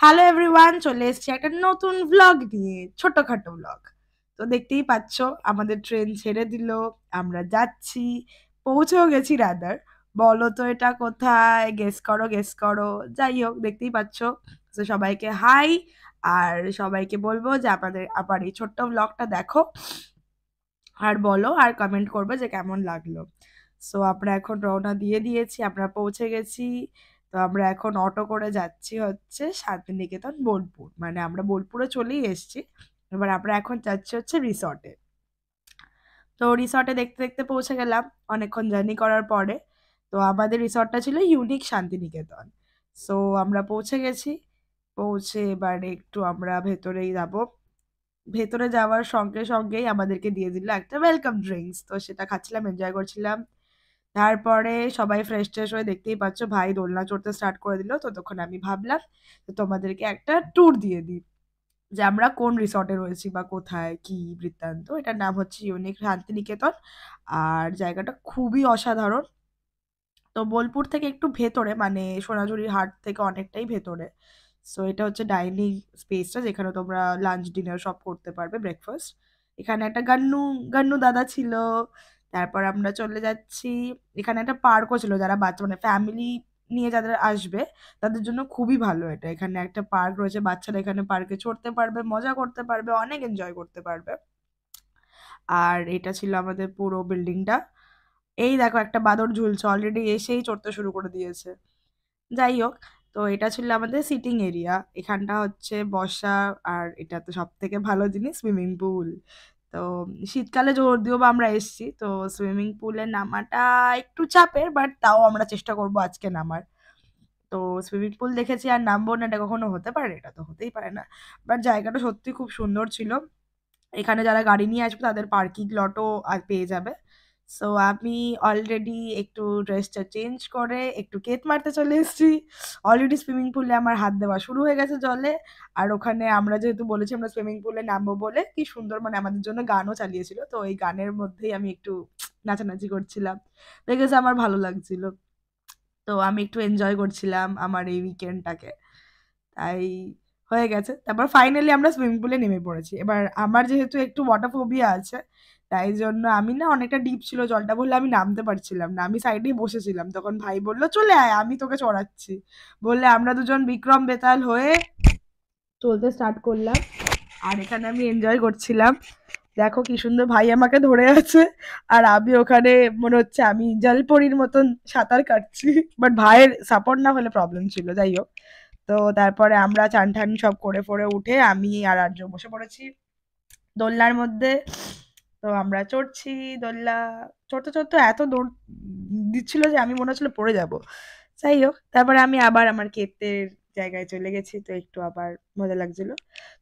Hello everyone, চলে এসেছি একটা নতুন ভ্লগ নিয়ে, ছোটখাটো ভ্লগ। তো দেখতেই পাচ্ছ, আমাদের ট্রেন ছেড়ে দিল, আমরা যাচ্ছি, পৌঁছেও গেছি রাদার। বলো তো এটা কোথায়? গেস করো, গেস করো। যাই হোক, দেখতেই পাচ্ছ। তো সবাইকে হাই, আর সবাইকে বলবো যে আপনাদের আবার এই ছোট্ট ভ্লগটা দেখো, আর বলো, আর কমেন্ট করবে যে কেমন লাগলো। সো আমরা এখন রওনা দিয়ে দিয়েছি, আমরা পৌঁছে গেছি। তো আমরা এখন অটো করে যাচ্ছি হচ্ছে শান্তিনিকেতন বোলপুর, মানে আমরা বোলপুরে চলেই এসেছি। এবার আমরা এখন যাচ্ছি হচ্ছে রিসর্টে। তো রিসর্টে দেখতে দেখতে পৌঁছে গেলাম অনেকক্ষণ জার্নি করার পরে। তো আমাদের রিসর্টটা ছিল ইউনিক শান্তিনিকেতন। সো আমরা পৌঁছে গেছি। পৌঁছে এবার একটু আমরা ভেতরেই যাবো। ভেতরে যাওয়ার সঙ্গে সঙ্গেই আমাদেরকে দিয়ে দিল একটা ওয়েলকাম ড্রিঙ্কস, তো সেটা খাচ্ছিলাম, এনজয় করছিলাম। তারপরে সবাই ফ্রেশ ট্রেশ হয়ে, দেখতেই পাচ্ছ ভাই দোলনা চড়তে স্টার্ট করে দিল। ততক্ষণ আমি ভাবলাম যে তোমাদেরকে একটা ট্যুর দিয়ে দিই, যে আমরা কোন রিসর্টে রয়েছি বা কোথায় কি বৃত্তান্ত। এটার নাম হচ্ছে ইউনিক শান্তিনিকেতন, আর জায়গাটা খুবই অসাধারণ। তো বোলপুর থেকে একটু ভেতরে, মানে সোনাঝুরির হাট থেকে অনেকটাই ভেতরে। সো এটা হচ্ছে ডাইনিং স্পেসটা, যেখানে তোমরা লাঞ্চ ডিনার সব করতে পারবে, ব্রেকফাস্ট। এখানে একটা গান্নু গান্নু দাদা ছিল। তারপর আমরা চলে যাচ্ছি, এখানে একটা পার্কও ছিল, যারা বাচ্চা মানে ফ্যামিলি নিয়ে যাদের আসবে তাদের জন্য খুবই ভালো এটা। এখানে একটা পার্ক রয়েছে, বাচ্চারা এখানে পার্কে চড়তে পারবে, মজা করতে পারবে, অনেক এনজয় করতে পারবে। আর এটা ছিল আমাদের পুরো বিল্ডিংটা। এই দেখো একটা বাদর ঝুলছে, অলরেডি এসেই চড়তে শুরু করে দিয়েছে। যাই হোক, তো এটা ছিল আমাদের সিটিং এরিয়া, এখানটা হচ্ছে বসা। আর এটা তো সব থেকে ভালো জিনিস, সুইমিং পুল। তো শীতকালে যদিও বা আমরা এসছি, তো সুইমিং পুলে নামাটা একটু চাপের, বাট তাও আমরা চেষ্টা করবো আজকে নামার। তো সুইমিং পুল দেখেছি আর নামবো না, এটা কখনো হতে পারে? এটা তো হতেই পারে না। বাট জায়গাটা সত্যি খুব সুন্দর ছিল। এখানে যারা গাড়ি নিয়ে আসবে তাদের পার্কিং লটও পেয়ে যাবে। সো আমি অলরেডি একটু ড্রেসটা চেঞ্জ করে একটু কেত মারতে চলে এসেছি। অলরেডি সুইমিং পুলে আমার হাত দেওয়া শুরু হয়ে গেছে জলে। আর ওখানে আমরা যেহেতু বলেছি আমরা সুইমিং পুলে নামবো বলে, কি সুন্দর মানে আমাদের জন্য গানও চালিয়েছিল, তো এই গানের মধ্যেই আমি একটু নাচানাচি করছিলাম। দেখেছে আমার ভালো লাগছিল। তো আমি একটু এনজয় করছিলাম আমার এই উইকেন্ডটাকে। তাই হয়ে গেছে। তারপর ফাইনালি আমরা সুইমিং পুলে নেমে পড়েছি। এবার আমার যেহেতু একটু ওয়াটার ফোবিয়া আছে, তাই জন্য আমি না, অনেকটা ডিপ ছিল জলটা বললে আমি নামতে পারছিলাম না। আমি সাইডেই বসেছিলাম। তখন ভাই বলল, "চলে আয়, আমি তোকে চড়াচ্ছি।" বললে আমরা দুজন বিক্রম বেতাল হয়ে চলতে স্টার্ট করলাম। আর এখানে আমি এনজয় করছিলাম। দেখো কি সুন্দর ভাই আমাকে ধরে আছে, আর আমি ওখানে মনে হচ্ছে আমি জলপরীর মতন সাঁতার কাটছি। বাট ভাইয়ের সাপোর্ট না হলে প্রবলেম ছিল। যাই হোক, তো তারপরে আমরা চান টান সব করে ফরে উঠে আমি আর আর্য বসে পড়েছি দোলনার মধ্যে। তো আমরা চড়ছি দোলনা। চড়তে চড়তে এত দৌড় দিচ্ছিল যে আমি মনে হচ্ছিল পড়ে যাব। যাই হোক, তারপরে আমি আবার আমার ক্ষেতের জায়গায় চলে গেছি, তো একটু আবার মজা লাগছিল।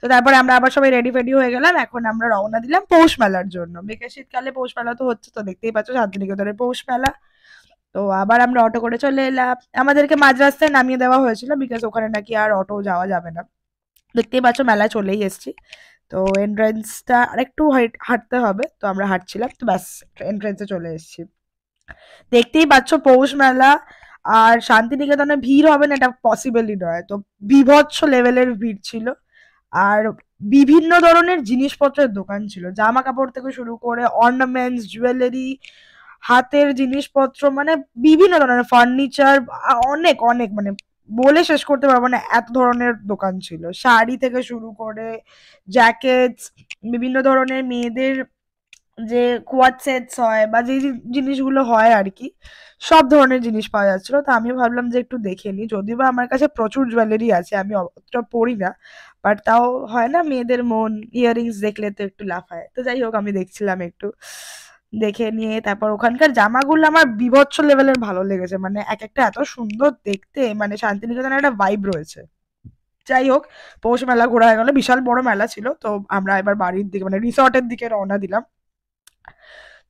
তো তারপরে আমরা আবার সবাই রেডি ফেডি হয়ে গেলাম, এখন আমরা রওনা দিলাম পৌষ মেলার জন্য। বেকার শীতকালে পৌষ মেলা তো হচ্ছে, তো দেখতেই পাচ্ছ শান্তিনিকেতনের পৌষ মেলা। তো আবার আমরা অটো করে চলে এলাম। আমাদেরকে মাঝ রাস্তায় নামিয়ে দেওয়া হয়েছিল, বিকজ ওখানে নাকি আর অটো যাওয়া যাবে না। দেখতেই পাচ্ছ মেলায় চলেই এসেছি। তো এন্ট্রান্সটা আরেকটু হাঁটতে হবে, তো আমরা হাঁটছিলাম, তো ব্যাস এন্ট্রান্সে চলে এসেছি। দেখতেই পাচ্ছ পৌষ মেলা, আর শান্তিনিকেতনে ভিড় হবে না এটা পসিবলই নয়। তো বীভৎস লেভেলের ভিড় ছিল। আর বিভিন্ন ধরনের জিনিসপত্রের দোকান ছিল, জামা কাপড় থেকে শুরু করে অর্নামেন্টস, জুয়েলারি, হাতের জিনিসপত্র, মানে বিভিন্ন ধরনের ফার্নিচার, অনেক অনেক মানে বলে শেষ করতে পারবো না, এত ধরনের দোকান ছিল। শাড়ি থেকে শুরু করে জ্যাকেটস, বিভিন্ন ধরনের মেয়েদের যে কোয়াড সেটস হয় বা যে যে জিনিসগুলো হয় আর কি, সব ধরনের জিনিস পাওয়া যাচ্ছিল। তো আমি ভাবলাম যে একটু দেখে নিই, যদিও বা আমার কাছে প্রচুর জুয়েলারি আছে, আমি অতটা পরি না। বাট তাও হয় না, মেয়েদের মন ইয়াররিংস দেখলে তো একটু লাফায়। তো যাই হোক, আমি দেখছিলাম একটু, দেখে নিয়ে তারপর ওখানকার জামাগুলো আমার বীভৎস লেভেলের ভালো লেগেছে, মানে এক একটা এত সুন্দর দেখতে, মানে শান্তিনিকেতনের একটা ভাইব রয়েছে। যাই হোক, পৌষ মেলা ঘোরা হয়ে গেল, বিশাল বড় মেলা ছিল। তো আমরা এবার বাড়ির দিকে মানে রিসর্টের দিকে রওনা দিলাম।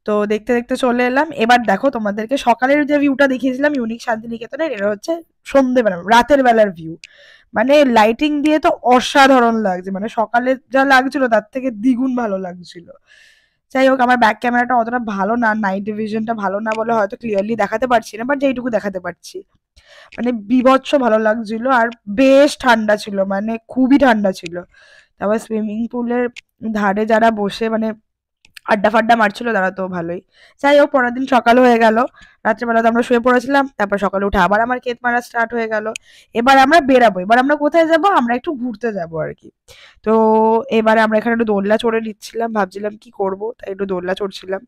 তো দেখতে দেখতে চলে এলাম। এবার দেখো, তোমাদেরকে সকালের যে ভিউটা দেখিয়েছিলাম ইউনিক শান্তিনিকেতনের, এটা হচ্ছে সন্ধেবেলা রাতের বেলার ভিউ। মানে লাইটিং দিয়ে তো অসাধারণ লাগছে, মানে সকালে যা লাগছিল তার থেকে দ্বিগুণ ভালো লাগছিল। যাই হোক, আমার ব্যাক ক্যামেরাটা অতটা ভালো না, নাইট ভিশনটা ভালো না বলে হয়তো ক্লিয়ারলি দেখাতে পারছি না, বাট যেইটুকু দেখাতে পারছি। মানে বীভৎস ভালো লাগছিল, আর বেশ ঠান্ডা ছিল, মানে খুবই ঠান্ডা ছিল। তারপর সুইমিং পুলের ধারে যারা বসে মানে আড্ডা ফাড্ডা মারছিল তারা তো ভালোই। যাই হোক, পরের দিন সকাল হয়ে গেল, রাত্রেবেলা তো আমরা শুয়ে পড়েছিলাম, তারপর সকালে উঠে আবার আমার ক্ষেত মারা স্টার্ট হয়ে গেল। এবার আমরা বেরাবো, এবার আমরা কোথায় যাব, আমরা একটু ঘুরতে যাব আর কি। তো এবারে আমরা এখানে একটু দোলনা চড়ে নিচ্ছিলাম, ভাবছিলাম কি করব, তাই একটু দোলনা চড়ছিলাম।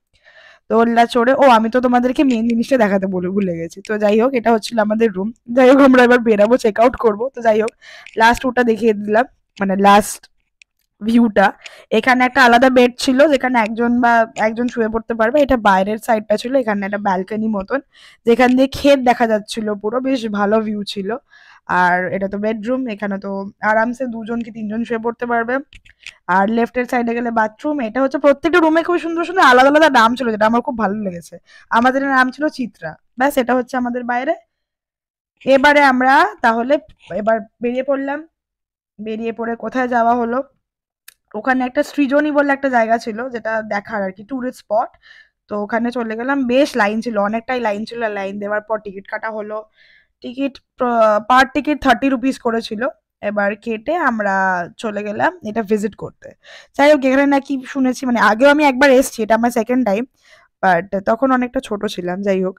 দোলনা চড়ে, ও আমি তো তোমাদেরকে মেন জিনিসটা দেখাতে ভুলে গেছি। তো যাই হোক, এটা হচ্ছিল আমাদের রুম। যাই হোক, আমরা এবার বেরাবো, চেক আউট করবো। তো যাই হোক, লাস্ট ওটা দেখিয়ে দিলাম, মানে লাস্ট ভিউটা। এখানে একটা আলাদা বেড ছিল যেখানে একজন শুয়ে পড়তে পারবে। এটা বাইরের সাইডটা ছিল, এখানে একটা ব্যালকনি মতন যেখান দিয়ে ক্ষেত দেখা যাচ্ছিল পুরো, বেশ ভালো ভিউ ছিল। আর এটা তো বেডরুম, এখানে তো আরামসে 2 জন কি 3 জন শুয়ে পড়তে পারবে। আর লেফটের সাইডে গেলে বাথরুম। এটা হচ্ছে প্রত্যেকটা রুমে খুব সুন্দর সুন্দর আলাদা আলাদা নাম ছিল, যেটা আমার খুব ভালো লেগেছে। আমাদের নাম ছিল চিত্রা। ব্যাস, এটা হচ্ছে আমাদের বাইরে। এবারে আমরা তাহলে এবার বেরিয়ে পড়লাম। বেরিয়ে পড়ে কোথায় যাওয়া হলো, ওখানে একটা সৃজনী বলে একটা জায়গা ছিল যেটা দেখার আর কি, টুরিস্ট স্পট। তো ওখানে চলে গেলাম, বেশ লাইন ছিল, অনেকটাই লাইন ছিল। লাইন দেওয়ার পর টিকিট কাটা হলো। টিকিট পার টিকিট 30 রুপিস করেছিল। এবার কেটে আমরা চলে গেলাম এটা ভিজিট করতে। যাই হোক, এখানে নাকি শুনেছি, মানে আগেও আমি একবার এসেছি, এটা আমার সেকেন্ড টাইম, বাট তখন অনেকটা ছোট ছিলাম। যাই হোক,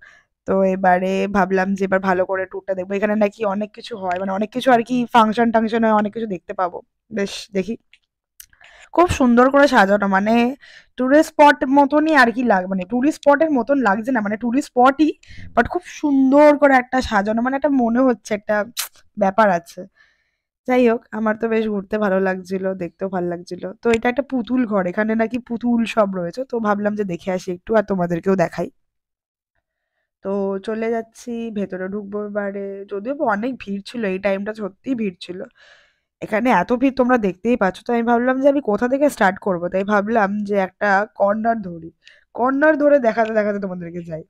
তো এবারে ভাবলাম যে এবার ভালো করে ট্যুরটা দেখবো। এখানে নাকি অনেক কিছু হয়, মানে অনেক কিছু আর কি, ফাংশন টাংশন হয়, অনেক কিছু দেখতে পাবো। বেশ, দেখি। খুব সুন্দর করে সাজানো, মানে টুরিস্ট স্পট মতনই আর কি মানে টুরিস্ট স্পটের মতন লাগছে না, মানে টুরিস্ট স্পটই, বাট খুব সুন্দর করে একটা সাজানো, মানে একটা মনে হচ্ছে একটা ব্যাপার আছে। যাই হোক, আমার তো বেশ ঘুরতে ভালো লাগছিল, দেখতেও ভালো লাগছিল। তো এটা একটা পুতুল ঘর, এখানে নাকি পুতুল সব রয়েছে, তো ভাবলাম যে দেখে আসি একটু, আর তোমাদেরকেও দেখাই। তো চলে যাচ্ছি, ভেতরে ঢুকবো এবারে। যদিও বা অনেক ভিড় ছিল, এই টাইমটা সত্যিই ভিড় ছিল। এখানে এত ভিড় তোমরা দেখতেই পাচ্ছ। তো আমি ভাবলাম যে আমি কোথা থেকে স্টার্ট করব, তাই ভাবলাম যে একটা কর্নার ধরি, কর্নার ধরে দেখাতে দেখাতে তোমাদেরকে যাই।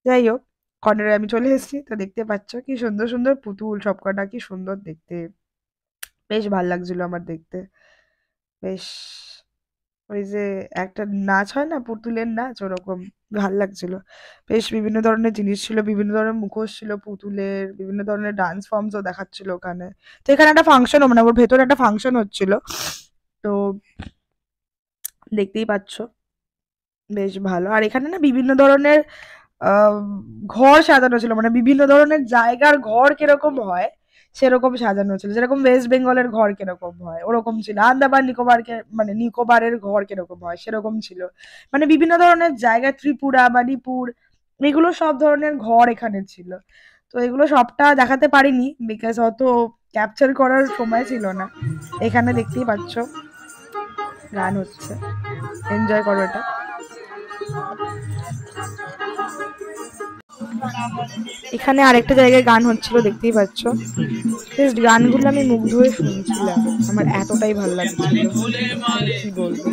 যাই হোক, কর্নারে আমি চলে এসেছি। তো দেখতে পাচ্ছ কি সুন্দর সুন্দর পুতুল, সবকটা কি সুন্দর দেখতে, বেশ ভাল লাগছিল আমার দেখতে। বেশ, ওই যে একটা নাচ হয় না, পুতুলের নাচ, ওরকম ভাল লাগছিল। বেশ বিভিন্ন ধরনের জিনিস ছিল, বিভিন্ন ধরনের মুখোশ ছিল পুতুলের, বিভিন্ন ধরনের ডান্স ফর্মসও দেখাচ্ছিল ওখানে। তো এখানে একটা ফাংশনও, মানে ওর ভেতরে একটা ফাংশন হচ্ছিল। তো দেখতেই পাচ্ছ, বেশ ভালো। আর এখানে না বিভিন্ন ধরনের আহ, ঘর সাজানো ছিল, মানে বিভিন্ন ধরনের জায়গার ঘর কিরকম হয় সেরকম সাজানো ছিল। যেরকম ওয়েস্ট বেঙ্গলের ঘর কিরকম হয় ওরকম ছিল, আন্দামান নিকোবরকে মানে নিকোবরের ঘর কিরকম হয় সেরকম ছিল। মানে বিভিন্ন ধরনের জায়গা, ত্রিপুরা, মণিপুর, এগুলো সব ধরনের ঘর এখানে ছিল। তো এগুলো সবটা দেখাতে পারিনি, বিকজ অত ক্যাপচার করার সময় ছিল না। এখানে দেখতেই পাচ্ছ গান হচ্ছে, এনজয় করো এটা। এখানে আরেকটা জায়গায় গান হচ্ছিল, দেখতেই পাচ্ছ। জাস্ট গানগুলো আমি মুগ্ধ হয়ে শুনছিলাম, আমার এতটাই ভালো লাগছিল, কি বলবো।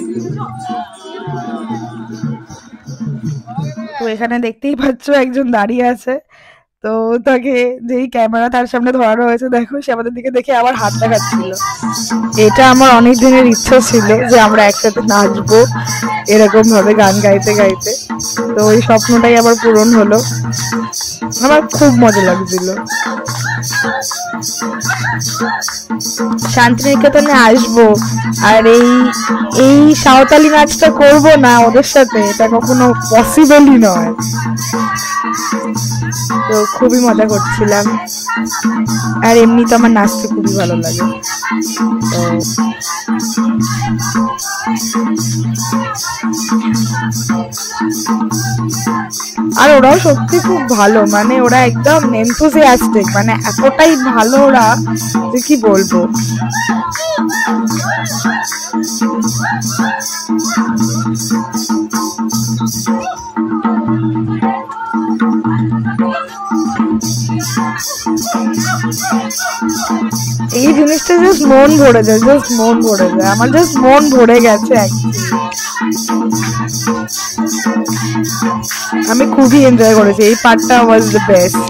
তো এখানে দেখতেই পাচ্ছ একজন দাঁড়িয়ে আছে। তো তাকে যেই ক্যামেরা তার সামনে ধরানো হয়েছে, দেখো সে আমাদের দিকে দেখে আবার হাত দেখাচ্ছিল। এটা আমার অনেক দিনের ইচ্ছা ছিল যে আমরা একসাথে নাচবো এরকম ভাবে গান গাইতে গাইতে। তো ওই স্বপ্নটাই আবার পূরণ হলো, আমার খুব মজা লাগছিল। শান্তিনিকেতনে আসবো, আর এই সাঁওতালি নাচটা করব না ওদের সাথে, এটা কখনো পসিবলই নয়। তো খুবই মজা করছিলাম, আর এমনি তো আমার নাচতে খুবই ভালো লাগে। তো আর ওরাও সত্যি খুব ভালো, মানে ওরা একদম এনথুজিয়াস্টিক, মানে এতটাই ভালো ওরা যে কি বলবো। এই জিনিসটা জাস্ট মন ভরে যায়, জাস্ট মন ভরে যায়, আমার জাস্ট মন ভরে গেছে। আমি খুবই এনজয় করেছি, এই পার্টটা ওয়াজ দ্য বেস্ট।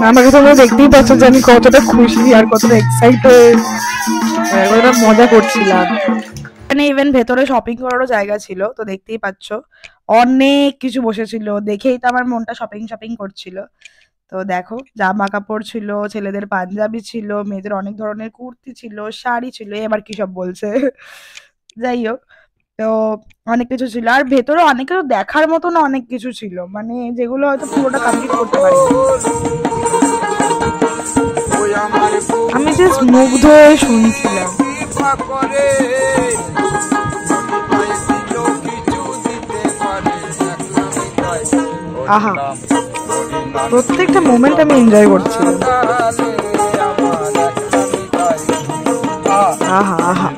আমাকে তোমরা দেখতেই পাচ্ছ যে আমি কতটা খুশি আর কতটা এক্সাইটেড, কতটা মজা করছিলাম। মানে ইভেন ভেতরে শপিং করারও জায়গা ছিল, তো দেখতেই পাচ্ছ অনেক কিছু বসেছিল, দেখেই তো আমার মনটা শপিং শপিং করছিল। তো দেখো জামা কাপড় ছিল, ছেলেদের পাঞ্জাবি ছিল, মেয়েদের অনেক ধরনের কুর্তি ছিল, শাড়ি ছিল, এবার কি সব বলছে। যাই হোক, তো অনেক কিছু ছিল, আর ভেতরে অনেক কিছু দেখার মতন অনেক কিছু ছিল, মানে যেগুলো হয়তো পুরোটা কমপ্লিট করতে পারিনি। আমি জাস্ট মুগ্ধ হয়ে শুনছিলাম। আহা, প্রত্যেকটা মোমেন্ট আমি এনজয় করছিলাম। আহা আহা,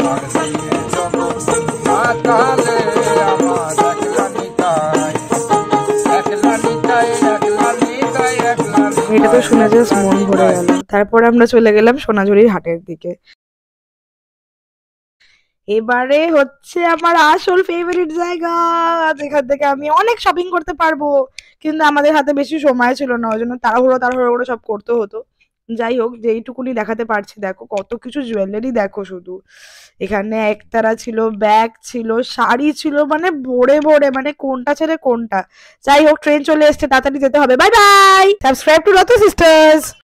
এটা তো শুনে জাস্ট মন ভরে গেল। তারপর আমরা চলে গেলাম সোনাঝুরির হাটের দিকে। এবারে হচ্ছে আমার আসল ফেভারিট জায়গা, যেখান থেকে আমি অনেক শপিং করতে পারবো, কিন্তু আমাদের হাতে বেশি সময় ছিল না, ওই জন্য তাড়াহুড়ো তাড়াহুড়ো করে সব করতে হতো। যাই হোক, যেইটুকুনি দেখাতে পারছি, দেখো কত কিছু জুয়েলারি, দেখো শুধু এখানে একতারা ছিল, ব্যাগ ছিল, শাড়ি ছিল, মানে ভরে ভরে, মানে কোনটা ছেড়ে কোনটা। যাই হোক, ট্রেন চলে এসছে, তাড়াতাড়ি যেতে হবে। বাই বাই, সাবস্ক্রাইব টু রত সিস্টার্স।